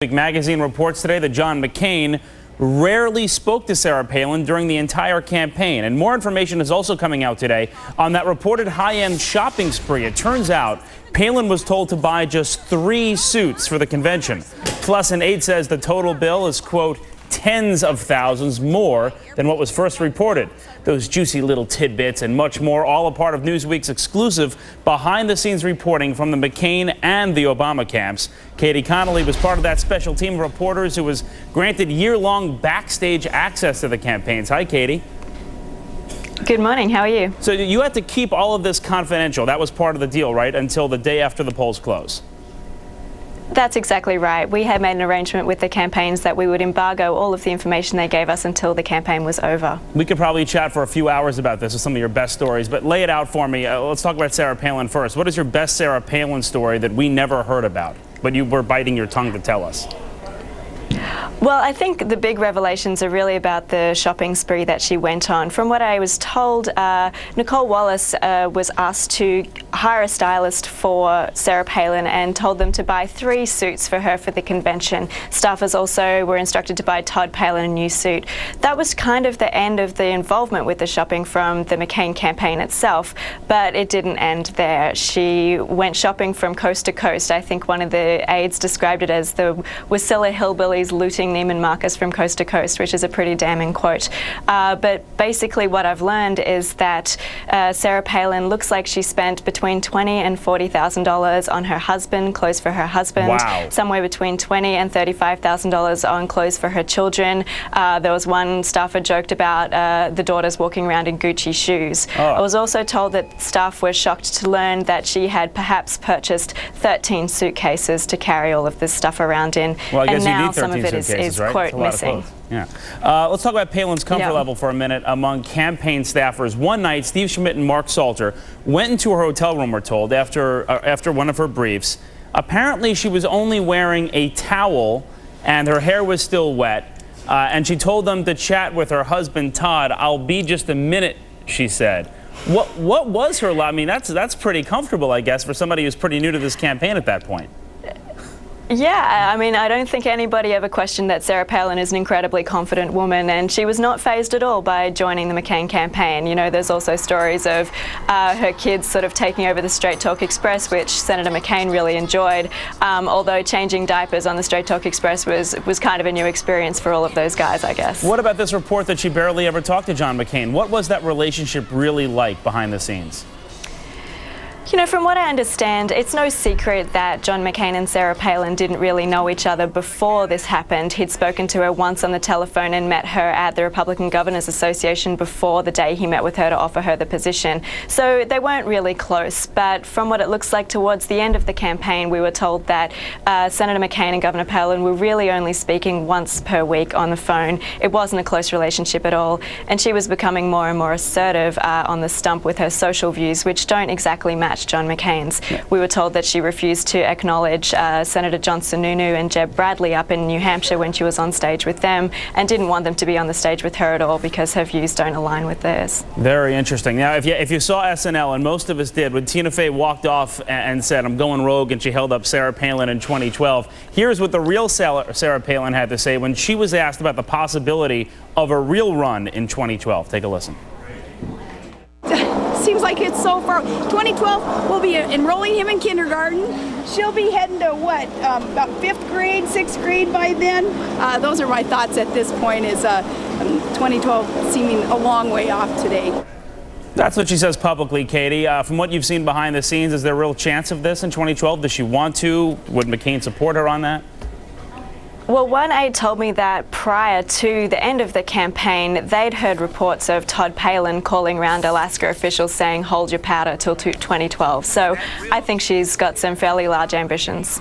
Newsweek magazine reports today that John McCain rarely spoke to Sarah Palin during the entire campaign. And more information is also coming out today on that reported high-end shopping spree. It turns out Palin was told to buy just 3 suits for the convention. Plus, an aide says the total bill is, quote, tens of thousands more than what was first reported. Those juicy little tidbits and much more, all a part of Newsweek's exclusive behind-the-scenes reporting from the McCain and the Obama camps. Katie Connolly was part of that special team of reporters who was granted year-long backstage access to the campaigns. Hi, Katie. Good morning. How are you? So you had to keep all of this confidential. That was part of the deal, right? Until the day after the polls close. That's exactly right. We had made an arrangement with the campaigns that we would embargo all of the information they gave us until the campaign was over. We could probably chat for a few hours about this with some of your best stories, but lay it out for me. Let's talk about Sarah Palin first. What is your best Sarah Palin story that we never heard about, but you were biting your tongue to tell us? Well, I think the big revelations are really about the shopping spree that she went on. From what I was told, Nicole Wallace was asked to hire a stylist for Sarah Palin and told them to buy 3 suits for her for the convention. Staffers also were instructed to buy Todd Palin a new suit. That was kind of the end of the involvement with the shopping from the McCain campaign itself, but it didn't end there. She went shopping from coast to coast. I think one of the aides described it as the Wasilla hillbillies looting Neiman Marcus from coast to coast, which is a pretty damning quote. But basically what I've learned is that Sarah Palin looks like she spent between $20,000 and $40,000 on her husband, clothes for her husband. Wow. Somewhere between $20,000 and $35,000 on clothes for her children. There was one staffer joked about the daughters walking around in Gucci shoes. Oh. I was also told that staff were shocked to learn that she had perhaps purchased 13 suitcases to carry all of this stuff around in. Well, I guess and you now need 13 some of it is right? quote, missing. Yeah. Let's talk about Palin's comfort level for a minute among campaign staffers. One night, Steve Schmidt and Mark Salter went into her hotel room, we're told, after one of her briefs. Apparently, she was only wearing a towel and her hair was still wet. And she told them to chat with her husband, Todd. I'll be just a minute, she said. What was her, I mean, that's pretty comfortable, I guess, for somebody who's pretty new to this campaign at that point. Yeah, I mean, I don't think anybody ever questioned that Sarah Palin is an incredibly confident woman, and she was not fazed at all by joining the McCain campaign. You know, there's also stories of her kids sort of taking over the Straight Talk Express, which Senator McCain really enjoyed, although changing diapers on the Straight Talk Express was kind of a new experience for all of those guys, I guess. What about this report that she barely ever talked to John McCain? What was that relationship really like behind the scenes? You know, from what I understand, it's no secret that John McCain and Sarah Palin didn't really know each other before this happened. He'd spoken to her once on the telephone and met her at the Republican Governors Association before the day he met with her to offer her the position. So they weren't really close, but from what it looks like towards the end of the campaign, we were told that Senator McCain and Governor Palin were really only speaking once per week on the phone. It wasn't a close relationship at all, and she was becoming more and more assertive on the stump with her social views, which don't exactly match John McCain's. Yeah. We were told that she refused to acknowledge Senator John Sununu and Jeb Bradley up in New Hampshire when she was on stage with them, and didn't want them to be on the stage with her at all because her views don't align with theirs. Very interesting. Now, if you saw SNL, and most of us did, when Tina Fey walked off and said, "I'm going rogue," and she held up Sarah Palin in 2012, here's what the real Sarah Palin had to say when she was asked about the possibility of a real run in 2012. Take a listen. Seems like it's so far. 2012, we'll be enrolling him in kindergarten. She'll be heading to what, about 5th grade, 6th grade by then. Those are my thoughts at this point, is 2012 seeming a long way off today. That's what she says publicly, Katie. From what you've seen behind the scenes, is there a real chance of this in 2012? Does she want to? Would McCain support her on that? Well, one aide told me that prior to the end of the campaign, they'd heard reports of Todd Palin calling around Alaska officials saying, "Hold your powder till 2012. So I think she's got some fairly large ambitions.